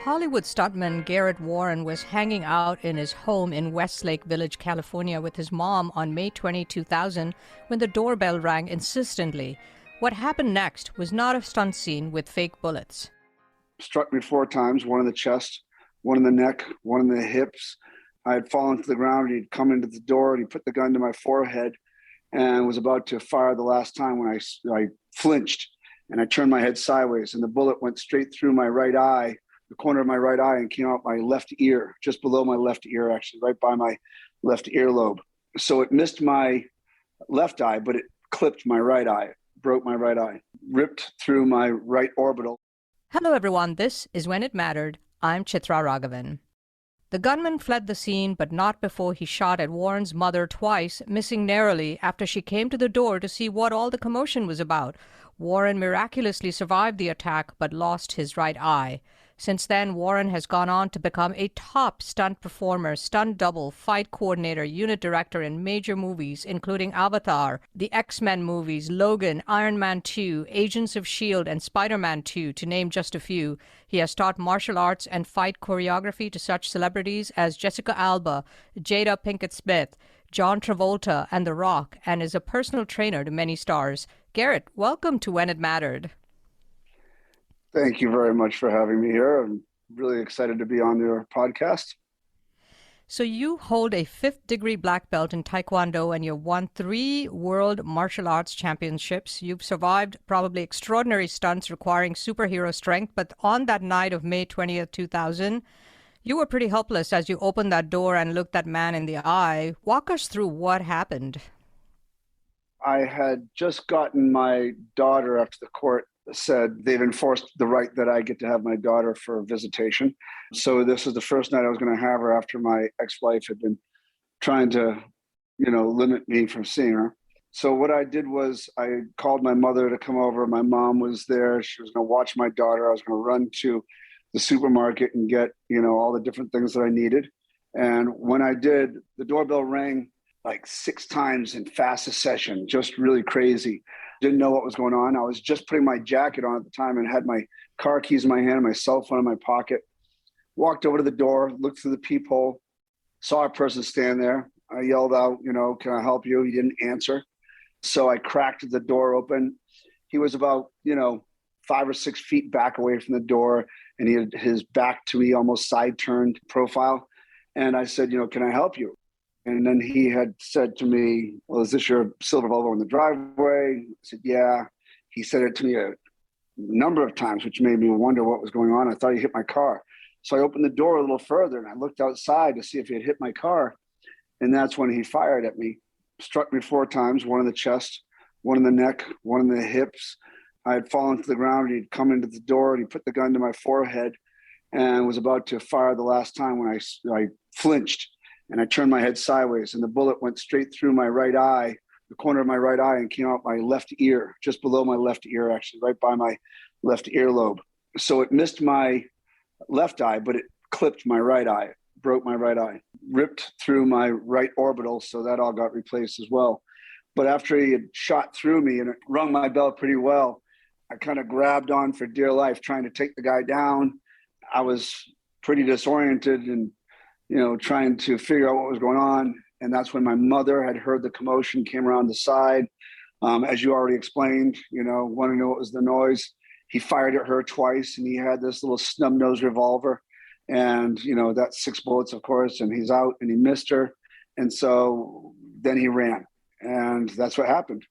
Hollywood stuntman Garrett Warren was hanging out in his home in Westlake Village, California with his mom on May 20, 2000 when the doorbell rang insistently. What happened next was not a stunt scene with fake bullets. Struck me 4 times, one in the chest, one in the neck, one in the hips. I had fallen to the ground. He'd come into the door and he put the gun to my forehead and was about to fire the last time when I flinched and I turned my head sideways and the bullet went straight through my right eye, the corner of my right eye, and came out my left ear, just below my left ear, actually, right by my left earlobe. So it missed my left eye, but it clipped my right eye, broke my right eye, ripped through my right orbital. Hello everyone, this is When It Mattered. I'm Chitra Ragavan. The gunman fled the scene, but not before he shot at Warren's mother twice, missing narrowly after she came to the door to see what all the commotion was about. Warren miraculously survived the attack, but lost his right eye. Since then, Warren has gone on to become a top stunt performer, stunt double, fight coordinator, unit director in major movies, including Avatar, the X-Men movies, Logan, IronMan 2, Agents of S.H.I.E.L.D., and Spider-Man 2, to name just a few. He has taught martial arts and fight choreography to such celebrities as Jessica Alba, Jada Pinkett Smith, John Travolta, and The Rock, and is a personal trainer to many stars. Garrett, welcome to When It Mattered. Thank you very much for having me here. I'm really excited to be on your podcast. So you hold a 5th-degree black belt in Taekwondo and you've won 3 world martial arts championships. You've survived probably extraordinary stunts requiring superhero strength, but on that night of May 20th, 2000, you were pretty helpless as you opened that door and looked that man in the eye. Walk us through what happened. I had just gotten my daughter after the court said they've enforced the right that I get to have my daughter for visitation. So this is the first night I was going to have her after my ex-wife had been trying to, limit me from seeing her. So what I did was I called my mother to come over. My mom was there. She was going to watch my daughter. I was going to run to the supermarket and get, all the different things that I needed. And when I did, the doorbell rang like 6 times in fast succession, just really crazy. Didn't know what was going on. I was just putting my jacket on at the time and had my car keys in my hand and my cell phone in my pocket. Walked over to the door, looked through the peephole, saw a person stand there. I yelled out, can I help you? He didn't answer. So I cracked the door open. He was about, 5 or 6 feet back away from the door, and he had his back to me, almost side turned profile. And I said, can I help you? And then he had said to me, well, is this your silver Volvo in the driveway? I said, yeah. He said it to me a number of times, which made me wonder what was going on. I thought he hit my car. So I opened the door a little further and I looked outside to see if he had hit my car. And that's when he fired at me. Struck me 4 times, one in the chest, one in the neck, one in the hips. I had fallen to the ground. He'd come into the door and he put the gun to my forehead and was about to fire the last time when I flinched. And I turned my head sideways and the bullet went straight through my right eye, the corner of my right eye, and came out my left ear, just below my left ear, actually, right by my left earlobe. So it missed my left eye, but it clipped my right eye, broke my right eye, ripped through my right orbital. So that all got replaced as well. But after he had shot through me and it rung my bell pretty well, I kind of grabbed on for dear life, trying to take the guy down. I was pretty disoriented and trying to figure out what was going on. And that's when my mother had heard the commotion, came around the side. As you already explained, want to know what was the noise. He fired at her twice and he had this little snub nose revolver. And, that's 6 bullets, of course, and he's out and he missed her. And so then he ran. And that's what happened.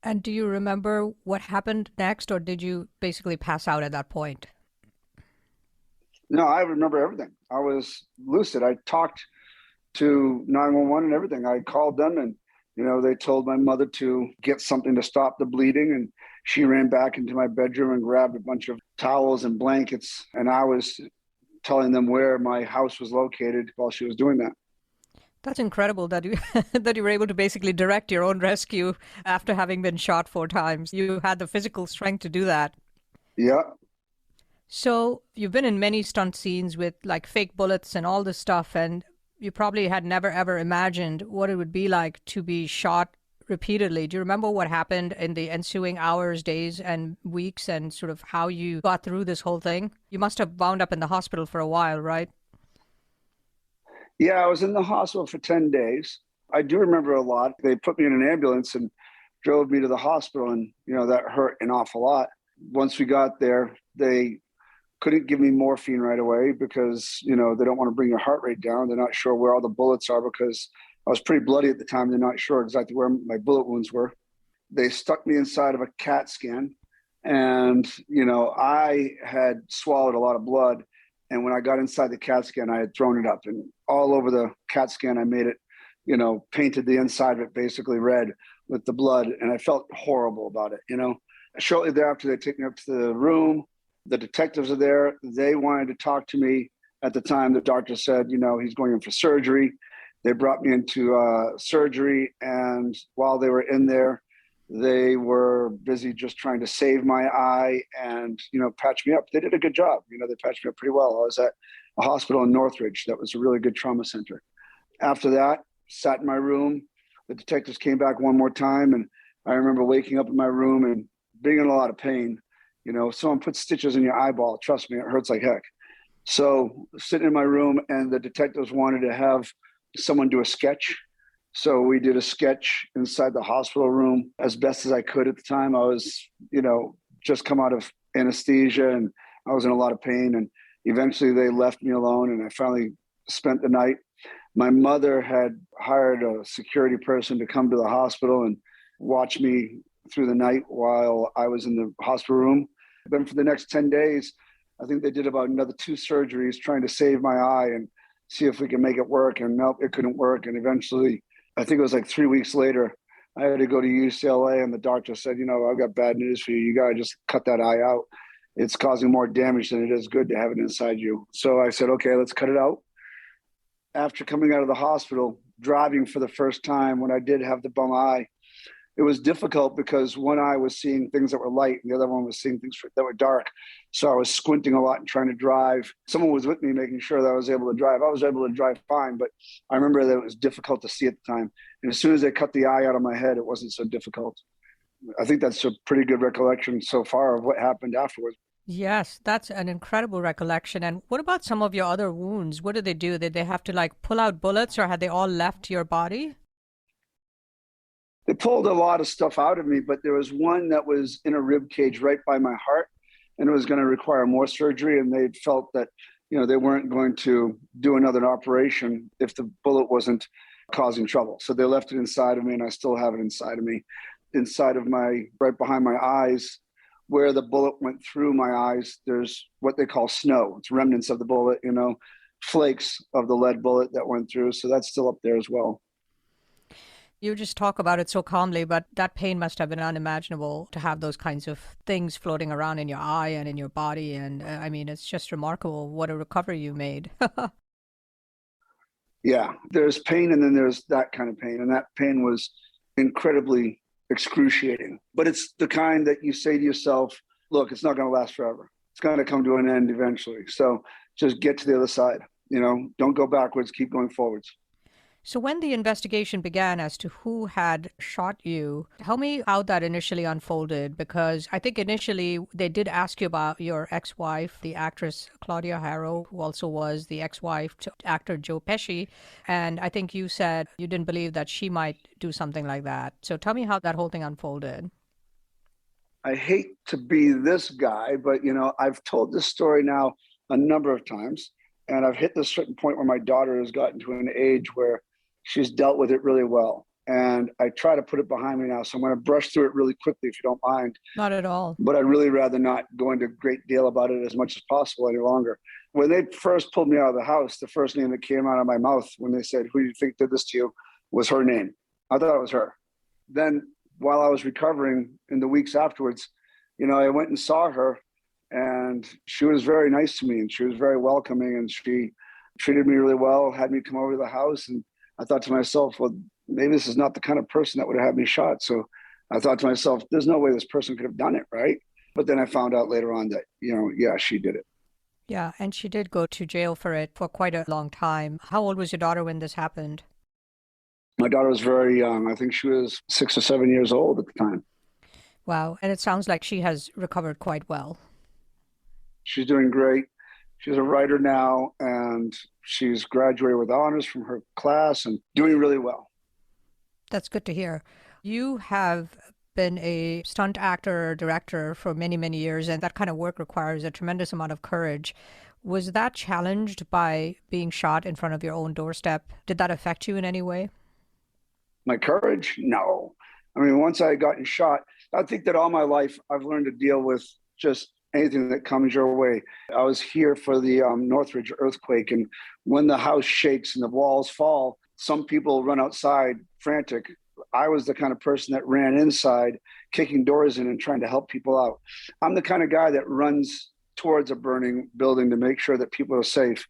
And do you remember what happened next, or did you basically pass out at that point? No, I remember everything. I was lucid. I talked to 911 and everything. I called them and, they told my mother to get something to stop the bleeding. And she ran back into my bedroom and grabbed a bunch of towels and blankets. And I was telling them where my house was located while she was doing that. That's incredible that you that you were able to basically direct your own rescue after having been shot 4 times. You had the physical strength to do that. Yeah. So you've been in many stunt scenes with like fake bullets and all this stuff, and you probably had never ever imagined what it would be like to be shot repeatedly. Do you remember what happened in the ensuing hours, days, and weeks, and sort of how you got through this whole thing? You must have wound up in the hospital for a while, right? Yeah, I was in the hospital for 10 days. I do remember a lot. They put me in an ambulance and drove me to the hospital, and that hurt an awful lot. Once we got there, they couldn't give me morphine right away because they don't want to bring your heart rate down. They're not sure where all the bullets are because I was pretty bloody at the time. They're not sure exactly where my bullet wounds were. They stuck me inside of a CAT scan, and I had swallowed a lot of blood, and when I got inside the CAT scan, I had thrown it up, and all over the CAT scan I made it, painted the inside of it basically red with the blood, and I felt horrible about it. Shortly thereafter, they take me up to the room. The detectives are there. They wanted to talk to me. At the time, the doctor said, he's going in for surgery. They brought me into surgery, and while they were in there, they were busy just trying to save my eye and, patch me up. They did a good job. They patched me up pretty well. I was at a hospital in Northridge that was a really good trauma center. After that, sat in my room. The detectives came back one more time, and I remember waking up in my room and being in a lot of pain. Someone puts stitches in your eyeball. Trust me, it hurts like heck. So sitting in my room, and the detectives wanted to have someone do a sketch. So we did a sketch inside the hospital room as best as I could at the time. I was, just come out of anesthesia, and I was in a lot of pain. And eventually they left me alone, and I finally spent the night. My mother had hired a security person to come to the hospital and watch me through the night while I was in the hospital room. Then for the next 10 days, I think they did about another 2 surgeries trying to save my eye and see if we can make it work. And nope, it couldn't work. And eventually, I think it was like 3 weeks later, I had to go to UCLA, and the doctor said, I've got bad news for you. You got to just cut that eye out. It's causing more damage than it is good to have it inside you. So I said, okay, let's cut it out. After coming out of the hospital, driving for the first time when I did have the bum eye, it was difficult because one eye was seeing things that were light and the other one was seeing things that were dark. So I was squinting a lot and trying to drive. Someone was with me making sure that I was able to drive. I was able to drive fine, but I remember that it was difficult to see at the time. And as soon as they cut the eye out of my head, it wasn't so difficult. I think that's a pretty good recollection so far of what happened afterwards. Yes, that's an incredible recollection. And what about some of your other wounds? What did they do? Did they have to pull out bullets, or had they all left your body? They pulled a lot of stuff out of me, but there was one that was in a rib cage right by my heart, and it was going to require more surgery. And they felt that, they weren't going to do another operation if the bullet wasn't causing trouble. So they left it inside of me, and I still have it inside of me, inside of right behind my eyes, where the bullet went through my eyes. There's what they call snow. It's remnants of the bullet, flakes of the lead bullet that went through. So that's still up there as well. You just talk about it so calmly, but that pain must have been unimaginable to have those kinds of things floating around in your eye and in your body. And it's just remarkable what a recovery you made. Yeah, there's pain, and then there's that kind of pain. And that pain was incredibly excruciating. But it's the kind that you say to yourself, look, it's not going to last forever. It's going to come to an end eventually. So just get to the other side. Don't go backwards, keep going forwards. So when the investigation began as to who had shot you, tell me how that initially unfolded, because I think initially they did ask you about your ex-wife, the actress Claudio Haro, who also was the ex-wife to actor Joe Pesci. And I think you said you didn't believe that she might do something like that. So tell me how that whole thing unfolded. I hate to be this guy, but, I've told this story now a number of times, and I've hit this certain point where my daughter has gotten to an age where she's dealt with it really well. And I try to put it behind me now. So I'm going to brush through it really quickly, if you don't mind. Not at all. But I'd really rather not go into a great deal about it as much as possible any longer. When they first pulled me out of the house, the first name that came out of my mouth when they said, who do you think did this to you, was her name. I thought it was her. Then while I was recovering in the weeks afterwards, I went and saw her, and she was very nice to me, and she was very welcoming, and she treated me really well, had me come over to the house. And I thought to myself, well, maybe this is not the kind of person that would have had me shot. So I thought to myself, there's no way this person could have done it, right? But then I found out later on that, yeah, she did it. Yeah, and she did go to jail for it for quite a long time. How old was your daughter when this happened? My daughter was very young. I think she was 6 or 7 years old at the time. Wow. And it sounds like she has recovered quite well. She's doing great. She's a writer now, and she's graduated with honors from her class and doing really well. That's good to hear. You have been a stunt actor or director for many, many years, and that kind of work requires a tremendous amount of courage. Was that challenged by being shot in front of your own doorstep? Did that affect you in any way? My courage? No. I mean, once I had gotten shot, I think that all my life I've learned to deal with just anything that comes your way. I was here for the Northridge earthquake, and when the house shakes and the walls fall, some people run outside frantic. I was the kind of person that ran inside, kicking doors in and trying to help people out. I'm the kind of guy that runs towards a burning building to make sure that people are safe.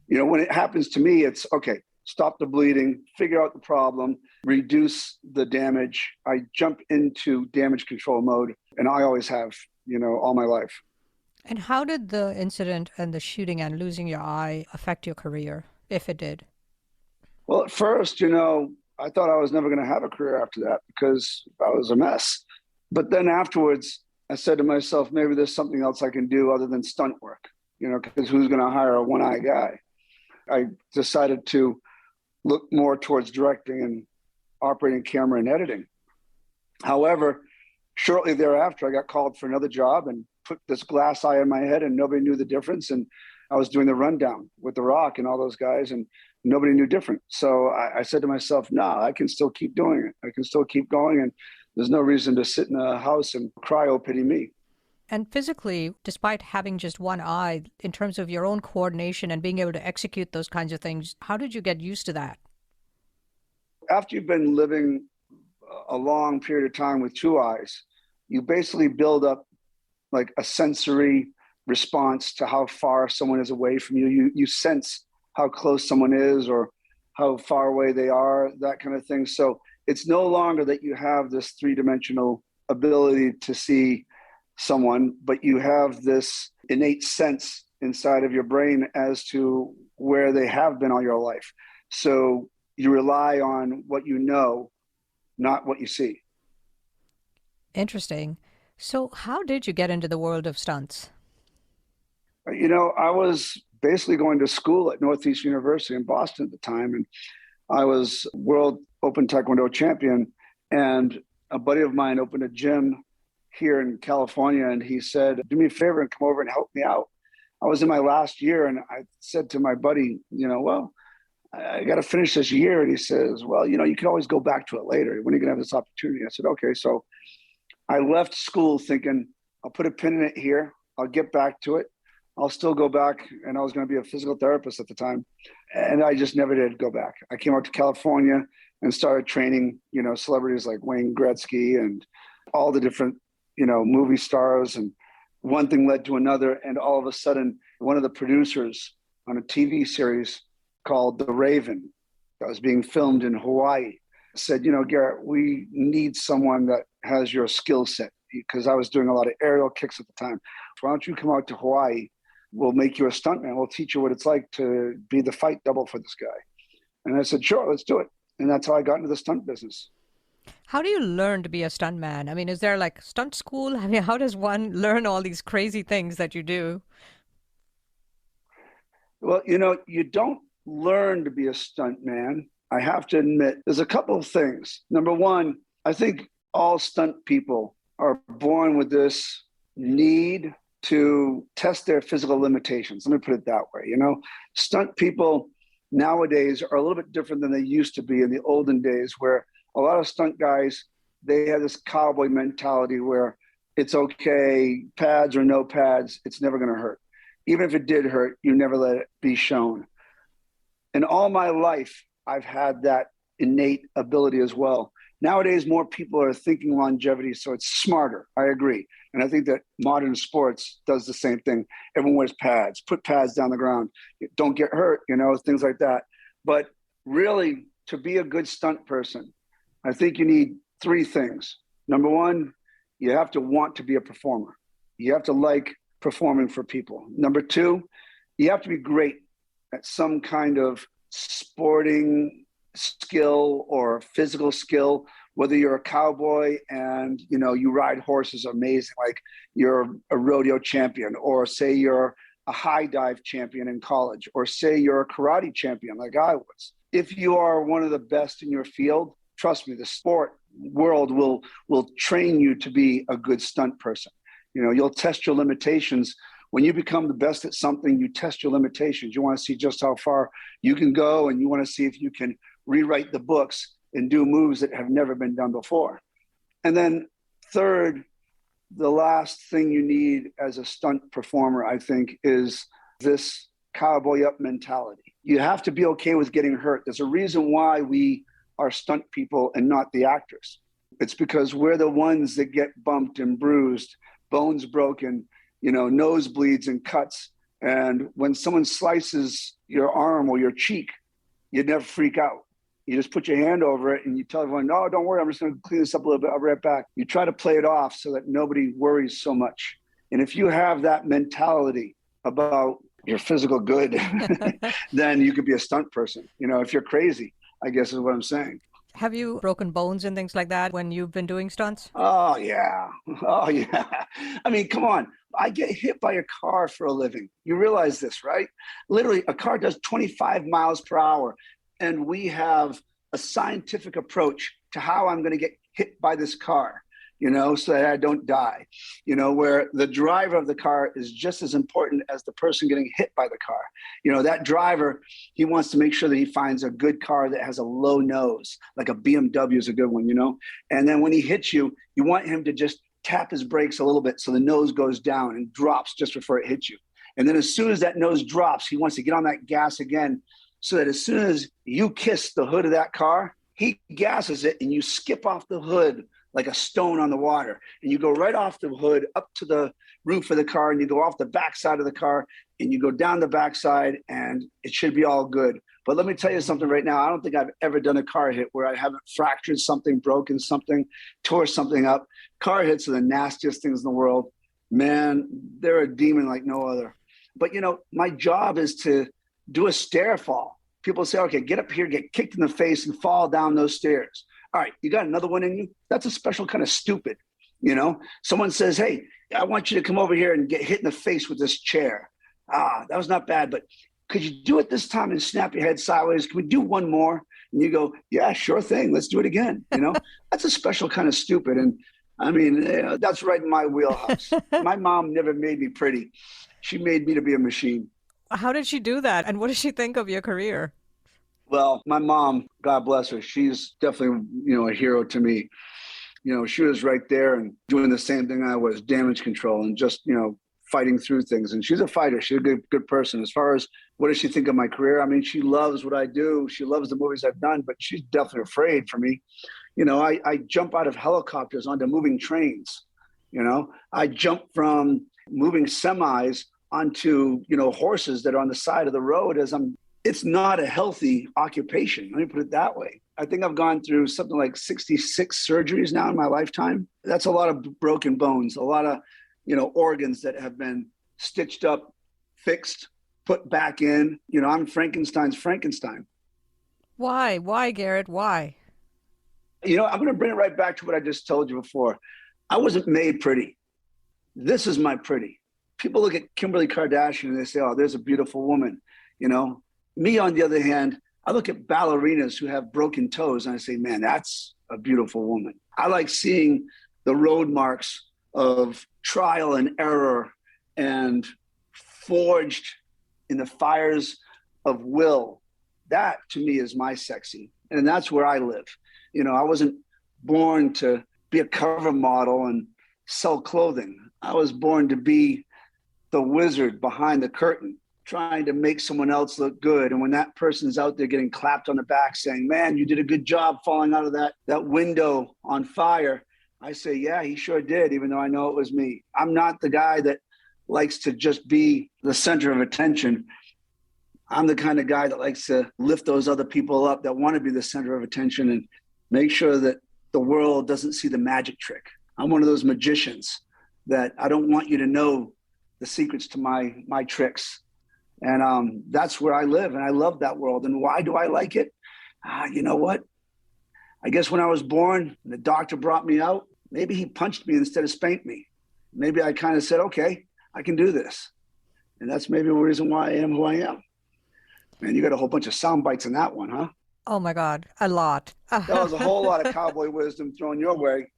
You know, when it happens to me, it's okay, stop the bleeding, figure out the problem, reduce the damage. I jump into damage control mode, and I always have, all my life. And how did the incident and the shooting and losing your eye affect your career, if it did? Well, at first, I thought I was never going to have a career after that because I was a mess. But then afterwards, I said to myself, maybe there's something else I can do other than stunt work, because who's going to hire a one-eye guy? I decided to look more towards directing and operating camera and editing. However, shortly thereafter, I got called for another job and put this glass eye in my head, and nobody knew the difference. And I was doing the rundown with The Rock and all those guys, and nobody knew different. So I said to myself, no, I can still keep doing it. I can still keep going. And there's no reason to sit in a house and cry, oh, pity me. And physically, despite having just one eye, in terms of your own coordination and being able to execute those kinds of things, how did you get used to that? After you've been living a long period of time with two eyes, you basically build up like a sensory response to how far someone is away from you. You sense how close someone is or how far away they are, that kind of thing. So it's no longer that you have this three-dimensional ability to see someone, but you have this innate sense inside of your brain as to where they have been all your life. So you rely on what you know, not what you see. Interesting. So how did you get into the world of stunts? I was basically going to school at Northeast University in Boston at the time, and I was world open Taekwondo champion, and a buddy of mine opened a gym here in California, and he said, do me a favor and come over and help me out. I was in my last year, and I said to my buddy, well, I got to finish this year. And he says, well, you can always go back to it later. When are you going to have this opportunity? I said, okay. So I left school thinking, I'll put a pin in it here. I'll get back to it. I'll still go back. And I was going to be a physical therapist at the time. And I just never did go back. I came out to California and started training, celebrities like Wayne Gretzky and all the different, movie stars. And one thing led to another. And all of a sudden, one of the producers on a TV series called The Raven that was being filmed in Hawaii said, Garrett, we need someone that has your skill set, because I was doing a lot of aerial kicks at the time. Why don't you come out to Hawaii? We'll make you a stuntman. We'll teach you what it's like to be the fight double for this guy. And I said, sure, let's do it. And that's how I got into the stunt business. How do you learn to be a stuntman? I mean, is there like stunt school? I mean, how does one learn all these crazy things that you do? Well, you don't learn to be a stuntman. I have to admit, there's a couple of things. Number one, I think all stunt people are born with this need to test their physical limitations. Let me put it that way. Stunt people nowadays are a little bit different than they used to be in the olden days, where a lot of stunt guys, they have this cowboy mentality where it's okay, pads or no pads, it's never going to hurt. Even if it did hurt, you never let it be shown. In all my life, I've had that innate ability as well. Nowadays, more people are thinking longevity, so it's smarter. I agree. And I think that modern sports does the same thing. Everyone wears pads, put pads down the ground, don't get hurt, things like that. But really, to be a good stunt person, I think you need three things. Number one, you have to want to be a performer. You have to like performing for people. Number two, you have to be great at some kind of sporting skill or physical skill, whether you're a cowboy and, you ride horses amazing, like you're a rodeo champion, or say you're a high dive champion in college, or say you're a karate champion like I was. If you are one of the best in your field, trust me, the sport world will train you to be a good stunt person. You'll test your limitations. When you become the best at something, you test your limitations. You want to see just how far you can go, and you want to see if you can rewrite the books and do moves that have never been done before. And then third, the last thing you need as a stunt performer, I think, is this cowboy up mentality. You have to be okay with getting hurt. There's a reason why we are stunt people and not the actors. It's because we're the ones that get bumped and bruised, bones broken, nosebleeds and cuts. And when someone slices your arm or your cheek, you never freak out. You just put your hand over it and you tell everyone, no, don't worry, I'm just going to clean this up a little bit. I'll be right back. You try to play it off so that nobody worries so much. And if you have that mentality about your physical good, then you could be a stunt person. If you're crazy, I guess is what I'm saying. Have you broken bones and things like that when you've been doing stunts? Oh, yeah. I mean, come on. I get hit by a car for a living. You realize this, right? Literally, a car does 25 miles per hour. And we have a scientific approach to how I'm going to get hit by this car, so that I don't die, where the driver of the car is just as important as the person getting hit by the car. That driver, he wants to make sure that he finds a good car that has a low nose, like a BMW is a good one, And then when he hits you, you want him to just tap his brakes a little bit so the nose goes down and drops just before it hits you. And then as soon as that nose drops, he wants to get on that gas again, so that as soon as you kiss the hood of that car, he gasses it and you skip off the hood like a stone on the water. And you go right off the hood up to the roof of the car, and you go off the backside of the car and you go down the backside, and it should be all good. But let me tell you something right now. I don't think I've ever done a car hit where I haven't fractured something, broken something, tore something up. Car hits are the nastiest things in the world. Man, they're a demon like no other. But my job is to do a stair fall. People say, okay, get up here, get kicked in the face and fall down those stairs. All right, you got another one in you? That's a special kind of stupid. Someone says, hey, I want you to come over here and get hit in the face with this chair. That was not bad, but could you do it this time and snap your head sideways? Can we do one more? And you go, yeah, sure thing. Let's do it again. That's a special kind of stupid. And I mean, that's right in my wheelhouse. My mom never made me pretty. She made me to be a machine. How did she do that? And what does she think of your career? Well, my mom, God bless her, she's definitely, a hero to me. She was right there and doing the same thing I was, damage control and just, fighting through things. And she's a fighter. She's a good person. As far as what does she think of my career? I mean, she loves what I do. She loves the movies I've done, but she's definitely afraid for me. I jump out of helicopters onto moving trains. I jump from moving semis onto, horses that are on the side of the road it's not a healthy occupation. Let me put it that way. I think I've gone through something like 66 surgeries now in my lifetime. That's a lot of broken bones, a lot of, organs that have been stitched up, fixed, put back in. I'm Frankenstein's Frankenstein. Why? Why, Garrett? Why? I'm going to bring it right back to what I just told you before. I wasn't made pretty. This is my pretty. People look at Kimberly Kardashian and they say, oh, there's a beautiful woman. Me, on the other hand, I look at ballerinas who have broken toes and I say, man, that's a beautiful woman. I like seeing the road marks of trial and error and forged in the fires of will. That to me is my sexy. And that's where I live. I wasn't born to be a cover model and sell clothing. I was born to be the wizard behind the curtain, trying to make someone else look good. And when that person's out there getting clapped on the back saying, man, you did a good job falling out of that window on fire, I say, yeah, he sure did, even though I know it was me. I'm not the guy that likes to just be the center of attention. I'm the kind of guy that likes to lift those other people up that want to be the center of attention and make sure that the world doesn't see the magic trick. I'm one of those magicians that I don't want you to know the secrets to my tricks. And that's where I live. And I love that world. And why do I like it? You know what? I guess when I was born, the doctor brought me out, maybe he punched me instead of spanked me. Maybe I kind of said, okay, I can do this. And that's maybe the reason why I am who I am. Man, you got a whole bunch of sound bites in that one, huh? Oh my God, a lot. That was a whole lot of cowboy wisdom thrown your way.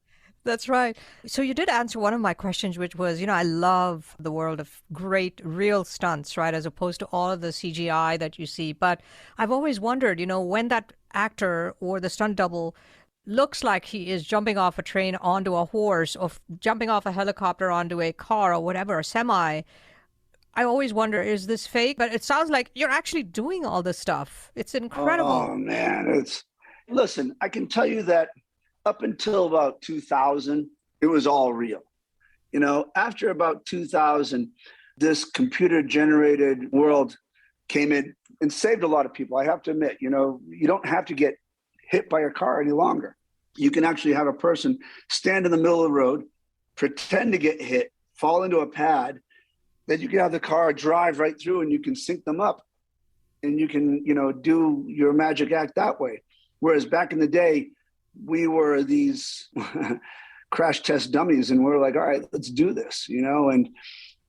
That's right. So you did answer one of my questions, which was, I love the world of great real stunts, right, as opposed to all of the CGI that you see. But I've always wondered, when that actor or the stunt double looks like he is jumping off a train onto a horse or jumping off a helicopter onto a car or whatever, a semi. I always wonder, is this fake? But it sounds like you're actually doing all this stuff. It's incredible. Oh, man. Listen, I can tell you that up until about 2000, it was all real. After about 2000, this computer generated world came in and saved a lot of people. I have to admit, you don't have to get hit by a car any longer. You can actually have a person stand in the middle of the road, pretend to get hit, fall into a pad, then you can have the car drive right through and you can sync them up and you can, do your magic act that way. Whereas back in the day, we were these crash test dummies and we're like, all right, let's do this, and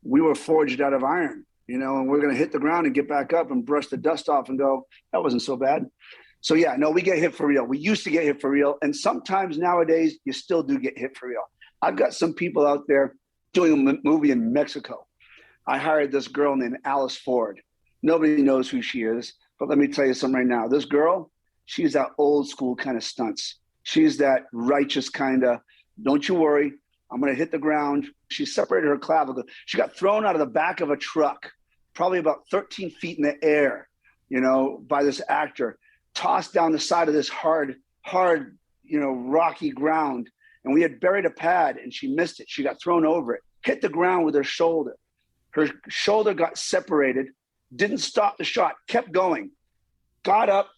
we were forged out of iron, and we're going to hit the ground and get back up and brush the dust off and go, that wasn't so bad. So yeah, no, we get hit for real. We used to get hit for real. And sometimes nowadays you still do get hit for real. I've got some people out there doing a movie in Mexico. I hired this girl named Alice Ford. Nobody knows who she is, but let me tell you something right now. This girl, she's that old school kind of stunts. She's that righteous kind of, don't you worry, I'm going to hit the ground. She separated her clavicle. She got thrown out of the back of a truck, probably about 13 feet in the air, by this actor, tossed down the side of this hard, rocky ground. And we had buried a pad and she missed it. She got thrown over it, hit the ground with her shoulder. Her shoulder got separated, didn't stop the shot, kept going, got up,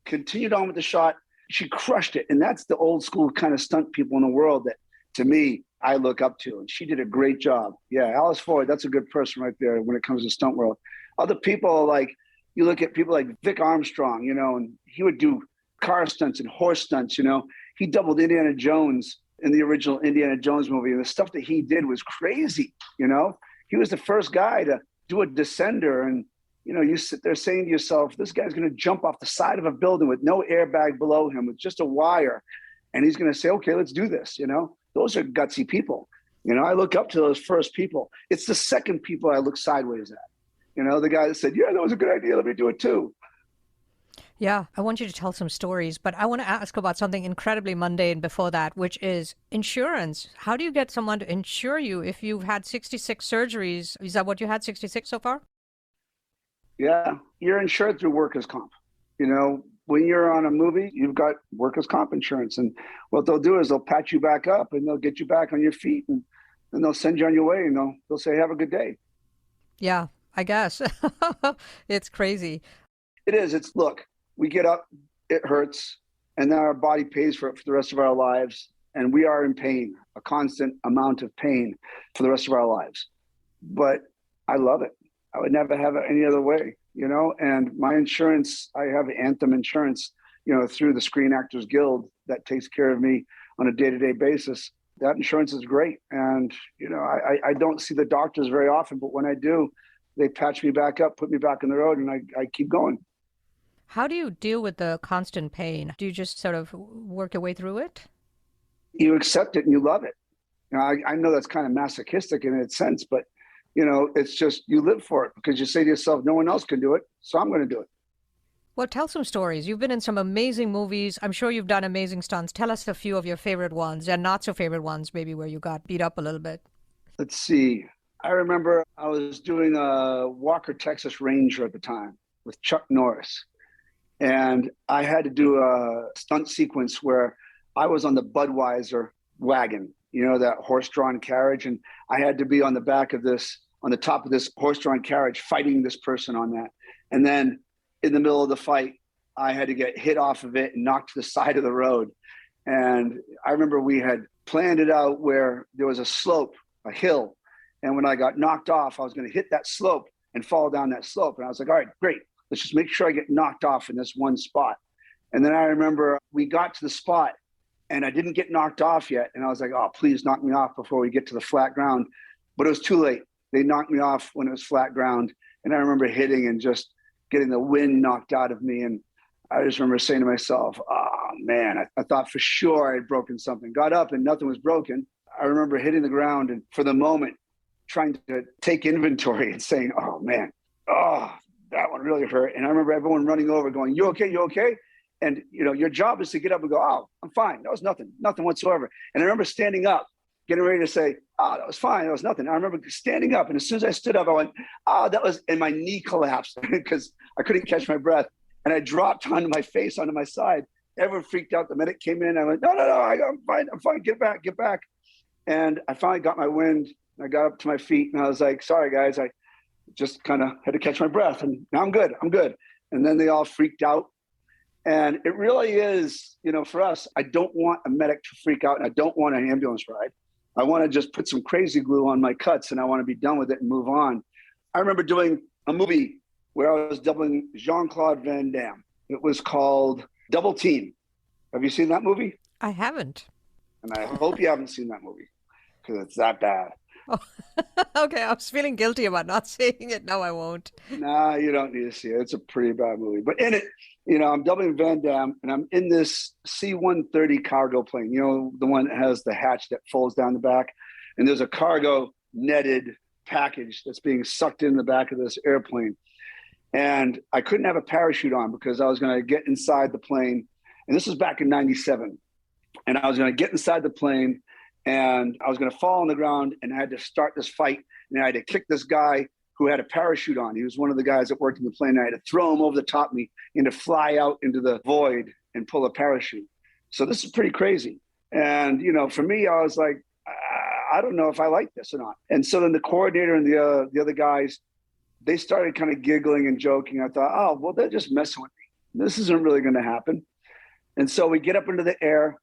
continued on with the shot. She crushed it. And that's the old school kind of stunt people in the world that, to me, I look up to. And she did a great job. Yeah, Alice Ford, that's a good person right there when it comes to stunt world. Other people, like, you look at people like Vic Armstrong, and he would do car stunts and horse stunts, He doubled Indiana Jones in the original Indiana Jones movie. And the stuff that he did was crazy, He was the first guy to do a descender. And, you sit there saying to yourself, this guy's going to jump off the side of a building with no airbag below him, with just a wire. And he's going to say, okay, let's do this. Those are gutsy people. I look up to those first people. It's the second people I look sideways at. The guy that said, yeah, that was a good idea. Let me do it too. Yeah, I want you to tell some stories, but I want to ask about something incredibly mundane before that, which is insurance. How do you get someone to insure you if you've had 66 surgeries? Is that what you had, 66 so far? Yeah, you're insured through workers' comp. When you're on a movie, you've got workers' comp insurance. And what they'll do is they'll patch you back up and they'll get you back on your feet and then they'll send you on your way and they'll say, have a good day. Yeah, I guess. It's crazy. It is. Look, we get up, it hurts, and then our body pays for it for the rest of our lives. And we are in pain, a constant amount of pain for the rest of our lives. But I love it. I would never have it any other way, and my insurance, I have Anthem insurance, through the Screen Actors Guild that takes care of me on a day-to-day basis. That insurance is great. And, I don't see the doctors very often, but when I do, they patch me back up, put me back on the road, and I keep going. How do you deal with the constant pain? Do you just sort of work your way through it? You accept it and you love it. I know that's kind of masochistic in its sense, but, it's just you live for it because you say to yourself, no one else can do it, so I'm going to do it. Well, tell some stories. You've been in some amazing movies. I'm sure you've done amazing stunts. Tell us a few of your favorite ones and not so favorite ones, maybe where you got beat up a little bit. Let's see. I remember I was doing a Walker, Texas Ranger at the time with Chuck Norris. And I had to do a stunt sequence where I was on the Budweiser wagon, that horse-drawn carriage. And I had to be on the top of this horse-drawn carriage, fighting this person on that. And then in the middle of the fight, I had to get hit off of it and knocked to the side of the road. And I remember we had planned it out where there was a slope, a hill. And when I got knocked off, I was going to hit that slope and fall down that slope. And I was like, all right, great. Let's just make sure I get knocked off in this one spot. And then I remember we got to the spot and I didn't get knocked off yet. And I was like, oh, please knock me off before we get to the flat ground. But it was too late. They knocked me off when it was flat ground. And I remember hitting and just getting the wind knocked out of me. And I just remember saying to myself, oh, man, I thought for sure I had broken something. Got up and nothing was broken. I remember hitting the ground and for the moment, trying to take inventory and saying, oh, man, oh, that one really hurt. And I remember everyone running over going, you okay? You okay? And, you know, your job is to get up and go, oh, I'm fine. That was nothing whatsoever. And I remember standing up, getting ready to say, oh, that was fine. That was nothing. I remember standing up. And as soon as I stood up, I went, oh, that was, and my knee collapsed because I couldn't catch my breath. And I dropped onto my face, onto my side. Everyone freaked out. The medic came in. I went, no, I'm fine. Get back. And I finally got my wind. I got up to my feet and I was like, sorry, guys. I just kind of had to catch my breath. And now I'm good. And then they all freaked out. And it really is, you know, for us, I don't want a medic to freak out and I don't want an ambulance ride. I want to just put some crazy glue on my cuts and I want to be done with it and move on. I remember doing a movie where I was doubling Jean-Claude Van Damme. It was called Double Team. Have you seen that movie? I haven't. And I hope you haven't seen that movie because it's that bad. Oh, okay, I was feeling guilty about not seeing it. No, I won't. Nah, you don't need to see it. It's a pretty bad movie. But in it, you know, I'm doubling Van Damme, and I'm in this C-130 cargo plane, you know, the one that has the hatch that folds down the back. And there's a cargo netted package that's being sucked in the back of this airplane. And I couldn't have a parachute on because I was going to get inside the plane. And this was back in 97. And I was going to get inside the plane and I was going to fall on the ground and I had to start this fight. And I had to kick this guy who had a parachute on. He was one of the guys that worked in the plane. I had to throw him over the top of me and to fly out into the void and pull a parachute. So this is pretty crazy. And, you know, for me, I was like, I don't know if I like this or not. And so then the coordinator and the other guys, they started kind of giggling and joking. I thought, oh, well, they're just messing with me. This isn't really going to happen. And so we get up into the air.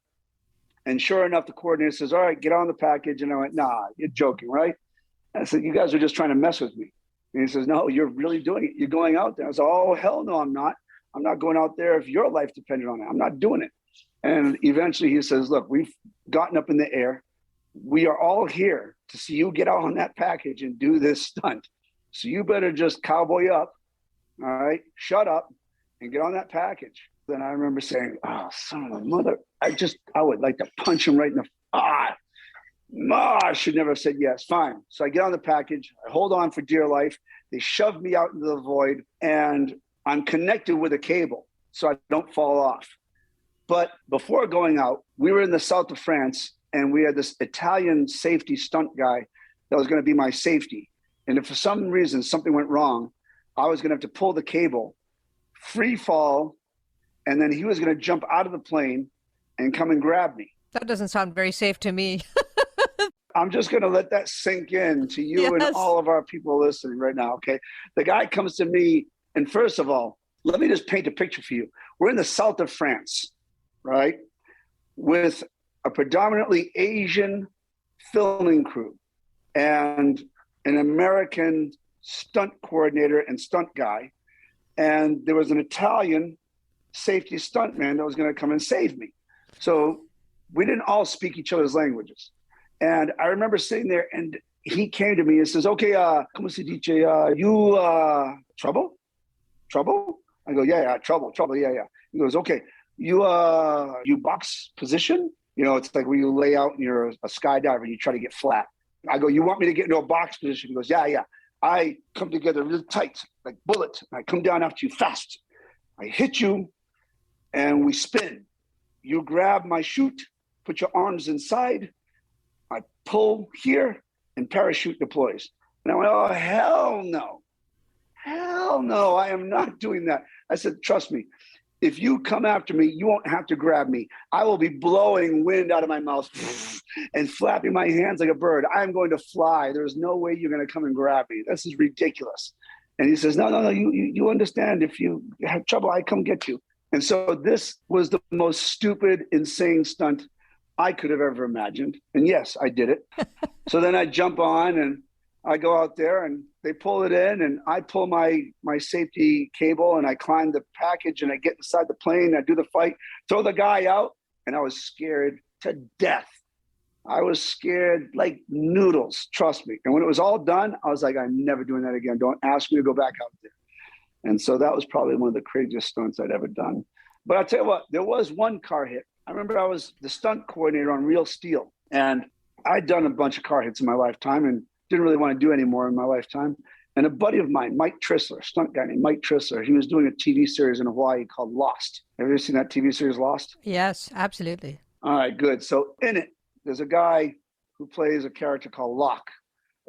And sure enough, the coordinator says, all right, get on the package. And I went, nah, you're joking, right? And I said, you guys are just trying to mess with me. And he says, no, you're really doing it. You're going out there. I said, oh, hell no, I'm not. I'm not going out there if your life depended on it. I'm not doing it. And eventually he says, look, we've gotten up in the air. We are all here to see you get out on that package and do this stunt. So you better just cowboy up, all right, shut up and get on that package. Then I remember saying, oh, son of a mother, I would like to punch him right in the, I should never have said yes. Fine. So I get on the package. I hold on for dear life. They shove me out into the void and I'm connected with a cable so I don't fall off. But before going out, we were in the south of France and we had this Italian safety stunt guy that was going to be my safety. And if for some reason something went wrong, I was going to have to pull the cable, free fall, and then he was going to jump out of the plane and come and grab me. That doesn't sound very safe to me. I'm just going to let that sink in to you and all of our people listening right now, okay? The guy comes to me, and first of all, let me just paint a picture for you. We're in the south of France, right, with a predominantly Asian filming crew and an American stunt coordinator and stunt guy. And there was an Italian safety stuntman that was going to come and save me. So we didn't all speak each other's languages. And I remember sitting there and he came to me and says, okay, como se dice, you trouble? I go, yeah, trouble, yeah. He goes, okay, you box position? You know, it's like when you lay out and you're a skydiver and you try to get flat. I go, you want me to get into a box position? He goes, yeah. I come together really tight, like bullet. I come down after you fast. I hit you and we spin. You grab my chute, put your arms inside. I pull here and parachute deploys. And I went, oh, hell no. I am not doing that. I said, trust me, if you come after me, you won't have to grab me. I will be blowing wind out of my mouth and flapping my hands like a bird. I'm going to fly. There's no way you're going to come and grab me. This is ridiculous. And he says, no, you understand. If you have trouble, I come get you. And so this was the most stupid, insane stunt I could have ever imagined. And yes, I did it. So then I jump on and I go out there and they pull it in and I pull my safety cable and I climb the package and I get inside the plane. I do the fight, throw the guy out, and I was scared to death. I was scared like noodles, trust me. And when it was all done, I was like, I'm never doing that again. Don't ask me to go back out there. And so that was probably one of the craziest stunts I'd ever done. But I'll tell you what, there was one car hit. I remember I was the stunt coordinator on Real Steel. And I'd done a bunch of car hits in my lifetime and didn't really want to do any more in my lifetime. And a buddy of mine, Mike Trissler, stunt guy named Mike Trissler, he was doing a TV series in Hawaii called Lost. Have you ever seen that TV series Lost? Yes, absolutely. All right, good. So in it, there's a guy who plays a character called Locke,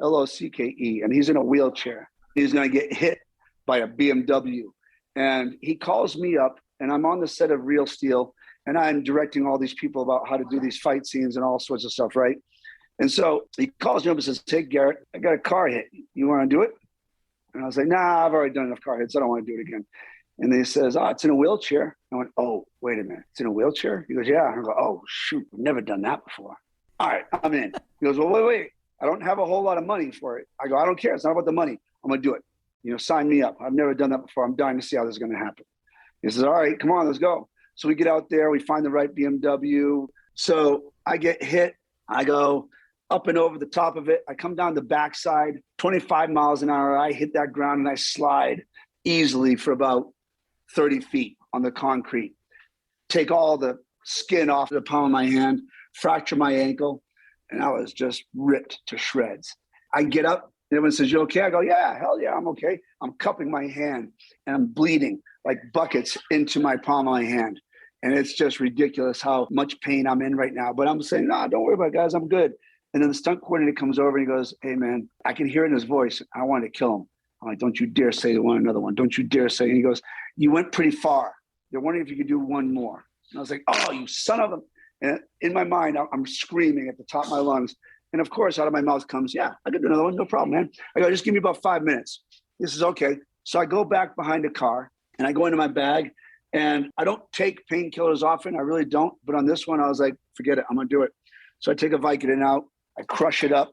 L-O-C-K-E, and he's in a wheelchair. He's going to get hit by a BMW. And he calls me up, and I'm on the set of Real Steel, and I'm directing all these people about how to do these fight scenes and all sorts of stuff, right? And so he calls me up and says, hey, Garrett, I got a car hit. You want to do it? And I was like, nah, I've already done enough car hits. I don't want to do it again. And then he says, oh, it's in a wheelchair. I went, oh, wait a minute. It's in a wheelchair? He goes, yeah. I go, oh, shoot, I've never done that before. All right, I'm in. He goes, well, wait. I don't have a whole lot of money for it. I go, I don't care. It's not about the money. I'm going to do it. Sign me up. I've never done that before. I'm dying to see how this is going to happen. He says, all right, come on, let's go. So we get out there. We find the right BMW. So I get hit. I go up and over the top of it. I come down the backside, 25 miles an hour. I hit that ground and I slide easily for about 30 feet on the concrete. Take all the skin off the palm of my hand, fracture my ankle, and I was just ripped to shreds. I get up, and everyone says, you okay? I go, yeah, hell yeah, I'm okay. I'm cupping my hand, and I'm bleeding like buckets into my palm of my hand. And it's just ridiculous how much pain I'm in right now. But I'm saying, no, don't worry about it, guys, I'm good. And then the stunt coordinator comes over and he goes, hey, man, I can hear it in his voice. I wanted to kill him. I'm like, don't you dare say another one. Don't you dare say. And he goes, you went pretty far. They're wondering if you could do one more. And I was like, oh, you son of a... And in my mind, I'm screaming at the top of my lungs. And of course, out of my mouth comes, yeah, I could do another one. No problem, man. I go, just give me about 5 minutes. He says, okay. So I go back behind the car and I go into my bag. And I don't take painkillers often. I really don't. But on this one, I was like, forget it. I'm going to do it. So I take a Vicodin out. I crush it up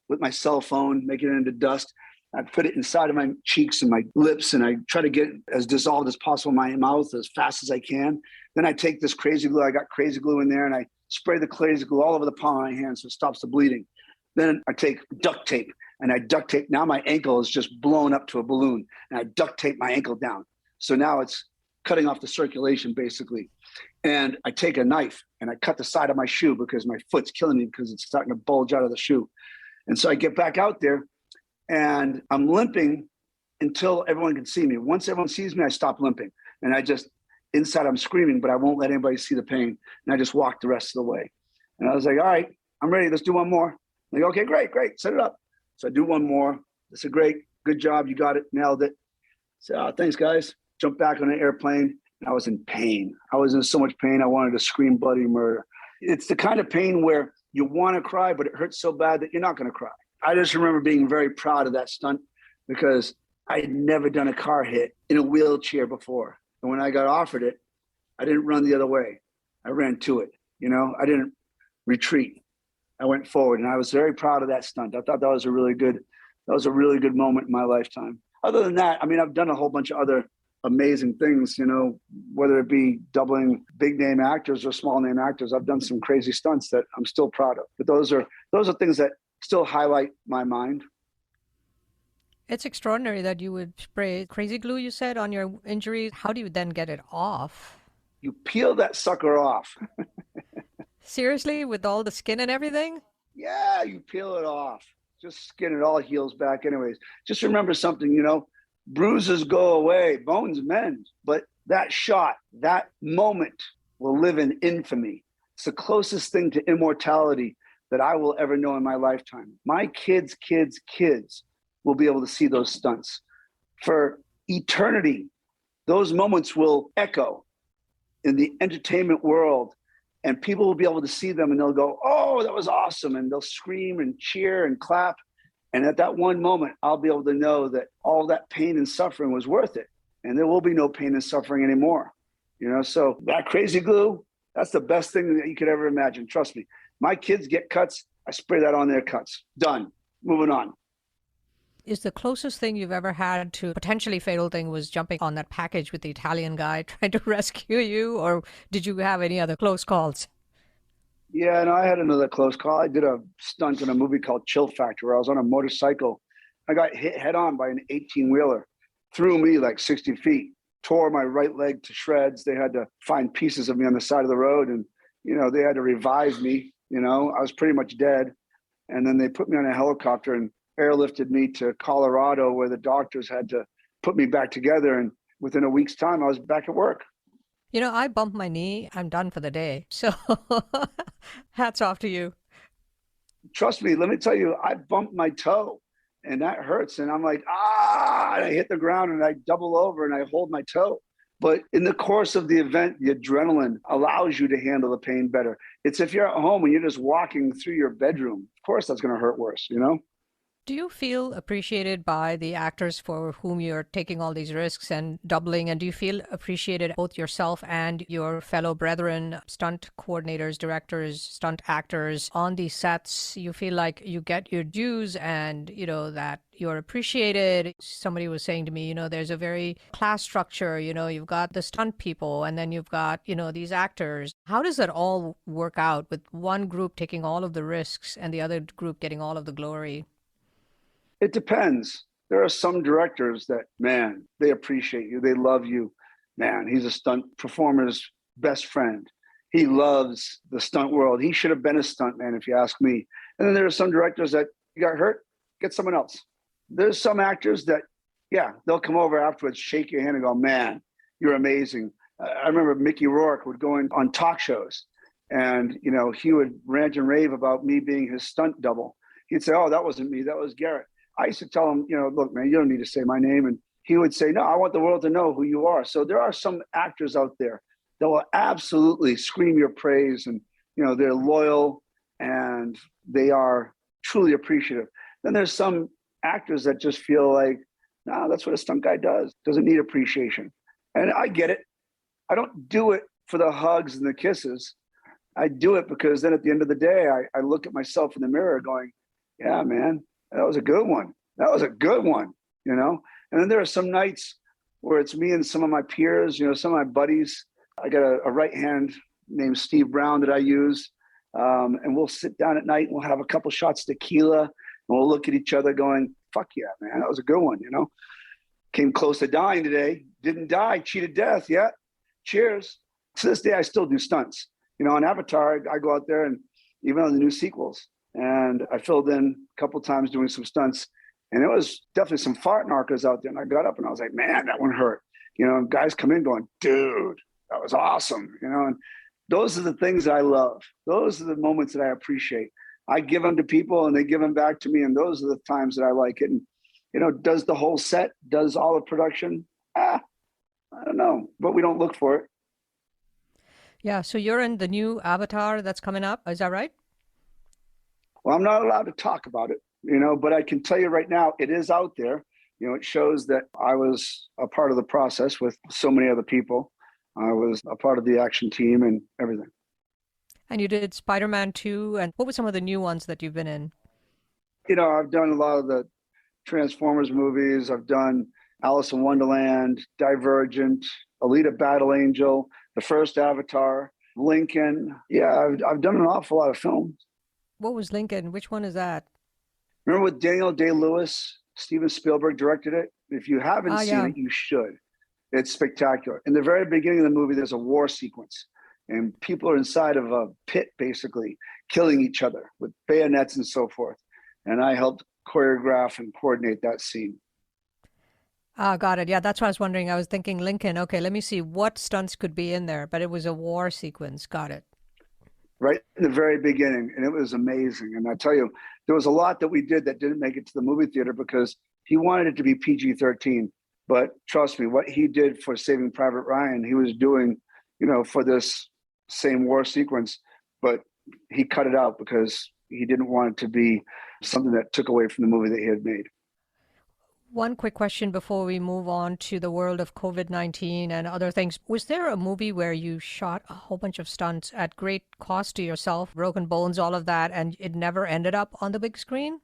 with my cell phone, make it into dust. I put it inside of my cheeks and my lips, and I try to get as dissolved as possible in my mouth as fast as I can. Then I take this crazy glue. I got crazy glue in there, and I spray the crazy glue all over the palm of my hand so it stops the bleeding. Then I take duct tape, and I duct tape. Now my ankle is just blown up to a balloon, and I duct tape my ankle down. So now it's cutting off the circulation, basically. And I take a knife, and I cut the side of my shoe because my foot's killing me because it's starting to bulge out of the shoe. And so I get back out there, and I'm limping until everyone can see me. Once everyone sees me, I stop limping. And I just, inside I'm screaming, but I won't let anybody see the pain. And I just walk the rest of the way. And I was like, all right, I'm ready. Let's do one more. Like, okay, great. Set it up. So I do one more. It's a great, good job. You got it, nailed it. So thanks, guys. Jump back on an airplane. And I was in pain. I was in so much pain. I wanted to scream bloody murder. It's the kind of pain where you want to cry, but it hurts so bad that you're not going to cry. I just remember being very proud of that stunt because I had never done a car hit in a wheelchair before. And when I got offered it, I didn't run the other way. I ran to it. I didn't retreat. I went forward, and I was very proud of that stunt. I thought that was a really good moment in my lifetime. Other than that, I mean, I've done a whole bunch of other amazing things, whether it be doubling big name actors or small name actors. I've done some crazy stunts that I'm still proud of. But those are things that still highlight my mind. It's extraordinary that you would spray crazy glue, you said, on your injury. How do you then get it off? You peel that sucker off. Seriously? With all the skin and everything? Yeah, you peel it off. Just skin, it all heals back anyways. Just remember something, bruises go away, bones mend. But that shot, that moment will live in infamy. It's the closest thing to immortality that I will ever know in my lifetime. My kids' will be able to see those stunts. For eternity, those moments will echo in the entertainment world, and people will be able to see them and they'll go, oh, that was awesome. And they'll scream and cheer and clap. And at that one moment, I'll be able to know that all that pain and suffering was worth it. And there will be no pain and suffering anymore. So that crazy glue, that's the best thing that you could ever imagine. Trust me. My kids get cuts. I spray that on their cuts. Done. Moving on. Is the closest thing you've ever had to a potentially fatal thing was jumping on that package with the Italian guy trying to rescue you, or did you have any other close calls? Yeah, and I had another close call. I did a stunt in a movie called Chill Factor where I was on a motorcycle. I got hit head on by an 18-wheeler, threw me like 60 feet, tore my right leg to shreds. They had to find pieces of me on the side of the road, and they had to revive me. I was pretty much dead. And then they put me on a helicopter and airlifted me to Colorado, where the doctors had to put me back together. And within a week's time, I was back at work. I bumped my knee. I'm done for the day. So hats off to you. Trust me, let me tell you, I bumped my toe and that hurts. And I'm like, and I hit the ground and I double over and I hold my toe. But in the course of the event, the adrenaline allows you to handle the pain better. It's if you're at home and you're just walking through your bedroom, of course that's going to hurt worse, Do you feel appreciated by the actors for whom you're taking all these risks and doubling? And do you feel appreciated both yourself and your fellow brethren, stunt coordinators, directors, stunt actors on these sets? You feel like you get your dues and, that you're appreciated. Somebody was saying to me, there's a very class structure, you've got the stunt people and then you've got, these actors. How does that all work out with one group taking all of the risks and the other group getting all of the glory? It depends. There are some directors that, man, they appreciate you. They love you. Man, he's a stunt performer's best friend. He loves the stunt world. He should have been a stuntman, if you ask me. And then there are some directors that, you got hurt, get someone else. There's some actors that, yeah, they'll come over afterwards, shake your hand and go, man, you're amazing. I remember Mickey Rourke would go in on talk shows and, he would rant and rave about me being his stunt double. He'd say, oh, that wasn't me. That was Garrett. I used to tell him, look, man, you don't need to say my name. And he would say, no, I want the world to know who you are. So there are some actors out there that will absolutely scream your praise and, they're loyal and they are truly appreciative. Then there's some actors that just feel like, no, that's what a stunt guy does. Doesn't need appreciation. And I get it. I don't do it for the hugs and the kisses. I do it because then at the end of the day, I look at myself in the mirror going, yeah, man, that was a good one. That was a good one, And then there are some nights where it's me and some of my peers, some of my buddies. I got a right hand named Steve Brown that I use. And we'll sit down at night and we'll have a couple shots of tequila and we'll look at each other going, fuck yeah, man, that was a good one, Came close to dying today. Didn't die, cheated death. Yeah. Cheers. To this day, I still do stunts. On Avatar, I go out there and even on the new sequels. And I filled in a couple times doing some stunts. And it was definitely some fart narcos out there. And I got up and I was like, man, that one hurt. Guys come in going, dude, that was awesome. And those are the things that I love. Those are the moments that I appreciate. I give them to people and they give them back to me. And those are the times that I like it. And, does the whole set, does all the production? I don't know, but we don't look for it. Yeah. So you're in the new Avatar that's coming up. Is that right? Well, I'm not allowed to talk about it, but I can tell you right now, it is out there. It shows that I was a part of the process with so many other people. I was a part of the action team and everything. And you did Spider-Man 2. And what were some of the new ones that you've been in? I've done a lot of the Transformers movies. I've done Alice in Wonderland, Divergent, Alita Battle Angel, the first Avatar, Lincoln. Yeah, I've done an awful lot of films. What was Lincoln? Which one is that? Remember with Daniel Day-Lewis, Steven Spielberg directed it? If you haven't seen it, you should. It's spectacular. In the very beginning of the movie, there's a war sequence and people are inside of a pit, basically killing each other with bayonets and so forth. And I helped choreograph and coordinate that scene. Got it. Yeah, that's what I was wondering. I was thinking Lincoln. Okay, let me see what stunts could be in there, but it was a war sequence. Got it. Right in the very beginning. And it was amazing. And I tell you, there was a lot that we did that didn't make it to the movie theater because he wanted it to be PG-13. But trust me, what he did for Saving Private Ryan, he was doing, for this same war sequence, but he cut it out because he didn't want it to be something that took away from the movie that he had made. One quick question before we move on to the world of COVID-19 and other things. Was there a movie where you shot a whole bunch of stunts at great cost to yourself, broken bones, all of that, and it never ended up on the big screen?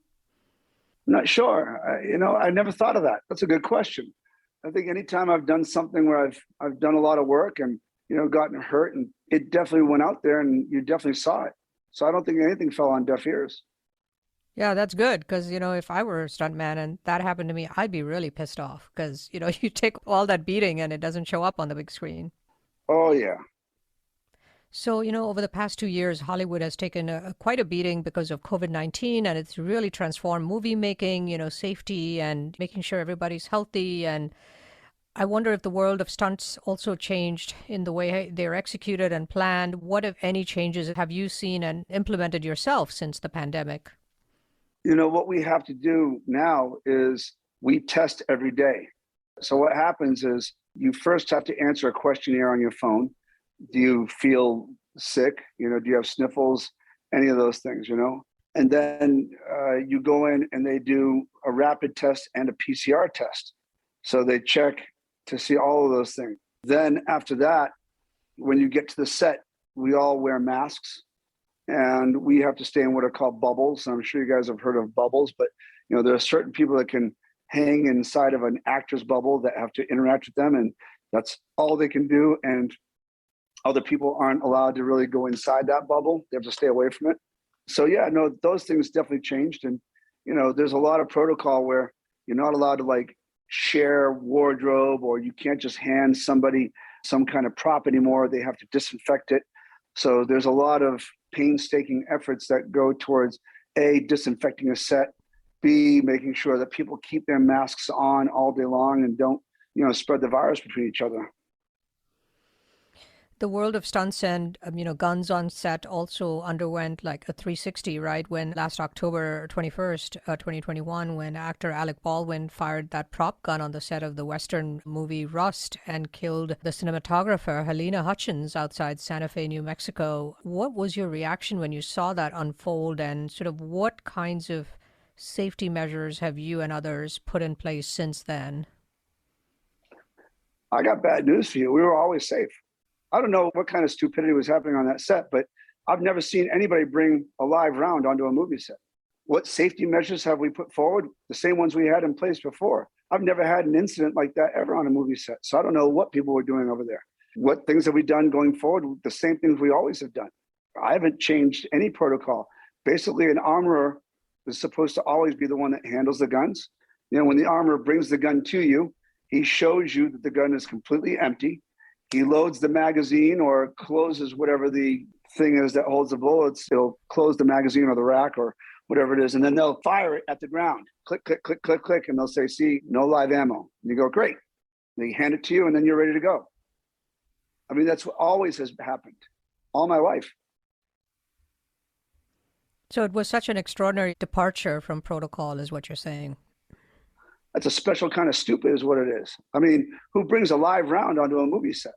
I'm not sure. I never thought of that. That's a good question. I think anytime I've done something where I've done a lot of work and gotten hurt, and it definitely went out there, and you definitely saw it. So I don't think anything fell on deaf ears. Yeah, that's good because, if I were a stuntman and that happened to me, I'd be really pissed off because, you take all that beating and it doesn't show up on the big screen. Oh yeah. So, over the past 2 years, Hollywood has taken quite a beating because of COVID-19, and it's really transformed movie making, safety and making sure everybody's healthy. And I wonder if the world of stunts also changed in the way they're executed and planned. What, if any, changes have you seen and implemented yourself since the pandemic? What we have to do now is we test every day. So what happens is you first have to answer a questionnaire on your phone. Do you feel sick? Do you have sniffles? Any of those things, And then you go in and they do a rapid test and a PCR test. So they check to see all of those things. Then after that, when you get to the set, we all wear masks. And we have to stay in what are called bubbles. I'm sure you guys have heard of bubbles, but there are certain people that can hang inside of an actor's bubble that have to interact with them, and that's all they can do. And other people aren't allowed to really go inside that bubble. They have to stay away from it. So yeah, no, those things definitely changed. And there's a lot of protocol where you're not allowed to share wardrobe, or you can't just hand somebody some kind of prop anymore. They have to disinfect it. So there's a lot of painstaking efforts that go towards A, disinfecting a set, B, making sure that people keep their masks on all day long and don't, spread the virus between each other. The world of stunts and guns on set also underwent like a 360, right? When last October 21st, 2021, when actor Alec Baldwin fired that prop gun on the set of the Western movie Rust and killed the cinematographer Helena Hutchins outside Santa Fe, New Mexico. What was your reaction when you saw that unfold, and sort of what kinds of safety measures have you and others put in place since then? I got bad news for you. We were always safe. I don't know what kind of stupidity was happening on that set, but I've never seen anybody bring a live round onto a movie set. What safety measures have we put forward? The same ones we had in place before. I've never had an incident like that ever on a movie set. So I don't know what people were doing over there. What things have we done going forward? The same things we always have done. I haven't changed any protocol. Basically, an armorer is supposed to always be the one that handles the guns. When the armorer brings the gun to you, he shows you that the gun is completely empty. He loads the magazine or closes whatever the thing is that holds the bullets. He'll close the magazine or the rack or whatever it is, and then they'll fire it at the ground. Click, click, click, click, click, and they'll say, see, no live ammo. And you go, great. They hand it to you, and then you're ready to go. I mean, that's what always has happened all my life. So it was such an extraordinary departure from protocol, is what you're saying. That's a special kind of stupid is what it is. I mean, who brings a live round onto a movie set?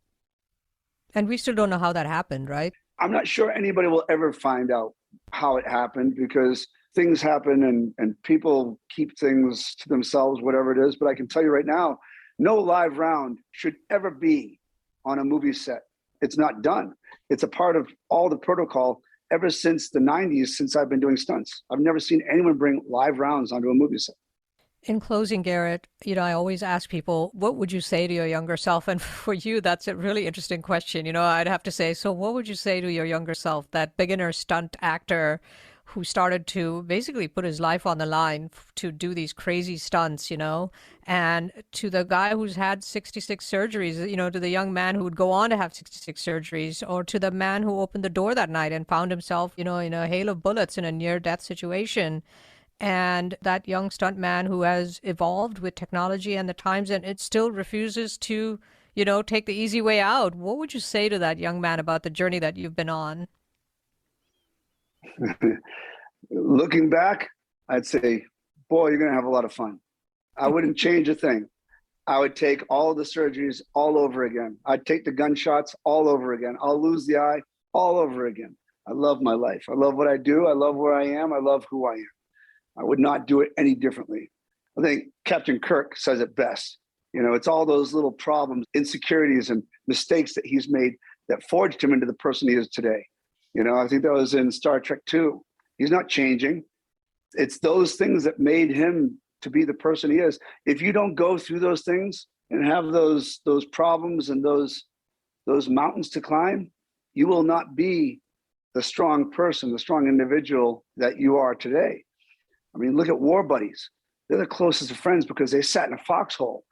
And we still don't know how that happened, right? I'm not sure anybody will ever find out how it happened, because things happen and people keep things to themselves, whatever it is. But I can tell you right now, no live round should ever be on a movie set. It's not done. It's a part of all the protocol ever since the 90s, since I've been doing stunts. I've never seen anyone bring live rounds onto a movie set. In closing, Garrett, I always ask people, what would you say to your younger self? And for you, that's a really interesting question. I'd have to say, so what would you say to your younger self, that beginner stunt actor who started to basically put his life on the line to do these crazy stunts, and to the guy who's had 66 surgeries, to the young man who would go on to have 66 surgeries, or to the man who opened the door that night and found himself, in a hail of bullets in a near-death situation. And that young stuntman who has evolved with technology and the times, and it still refuses to, take the easy way out. What would you say to that young man about the journey that you've been on? Looking back, I'd say, boy, you're going to have a lot of fun. I wouldn't change a thing. I would take all of the surgeries all over again. I'd take the gunshots all over again. I'll lose the eye all over again. I love my life. I love what I do. I love where I am. I love who I am. I would not do it any differently. I think Captain Kirk says it best. It's all those little problems, insecurities, and mistakes that he's made that forged him into the person he is today. I think that was in Star Trek 2. He's not changing. It's those things that made him to be the person he is. If you don't go through those things and have those problems and those mountains to climb, you will not be the strong person, the strong individual that you are today. I mean, look at war buddies. They're the closest of friends because they sat in a foxhole.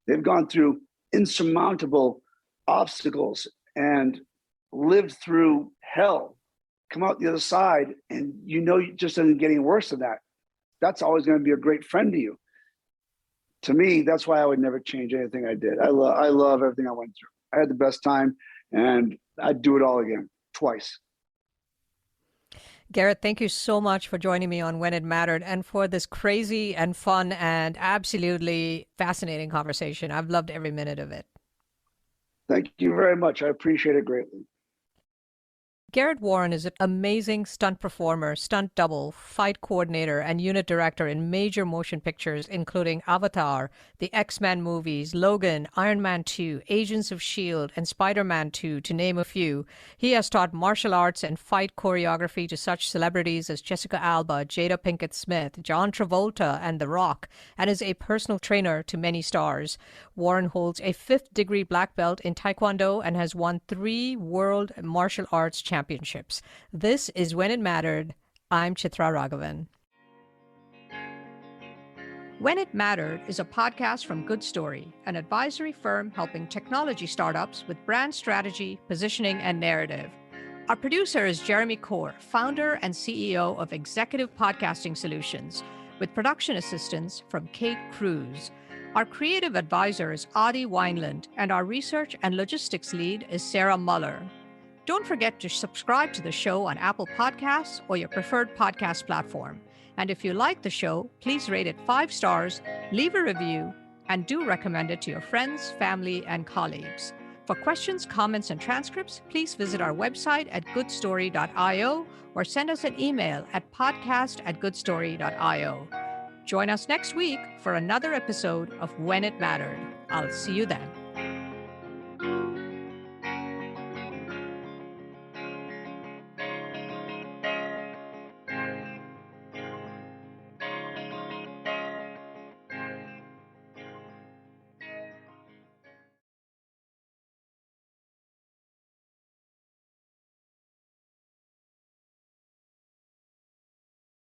They've gone through insurmountable obstacles and lived through hell, come out the other side, and you just isn't getting worse than that. That's always going to be a great friend to you. To me, that's why I would never change anything I did. I love everything I went through. I had the best time, and I'd do it all again, twice. Garrett, thank you so much for joining me on When It Mattered and for this crazy and fun and absolutely fascinating conversation. I've loved every minute of it. Thank you very much. I appreciate it greatly. Garrett Warren is an amazing stunt performer, stunt double, fight coordinator, and unit director in major motion pictures, including Avatar, the X-Men movies, Logan, IronMan 2, Agents of S.H.I.E.L.D., and Spider-Man 2, to name a few. He has taught martial arts and fight choreography to such celebrities as Jessica Alba, Jada Pinkett Smith, John Travolta, and The Rock, and is a personal trainer to many stars. Warren holds a 5th-degree black belt in Taekwondo and has won 3 World Martial Arts Championships. This is When It Mattered. I'm Chitra Ragavan. When It Mattered is a podcast from Good Story, an advisory firm helping technology startups with brand strategy, positioning, and narrative. Our producer is Jeremy Kaur, founder and CEO of Executive Podcasting Solutions, with production assistance from Kate Cruz. Our creative advisor is Adi Wineland, and our research and logistics lead is Sarah Muller. Don't forget to subscribe to the show on Apple Podcasts or your preferred podcast platform. And if you like the show, please rate it 5 stars, leave a review, and do recommend it to your friends, family, and colleagues. For questions, comments, and transcripts, please visit our website at goodstory.io or send us an email at podcast@goodstory.io. Join us next week for another episode of When It Mattered. I'll see you then.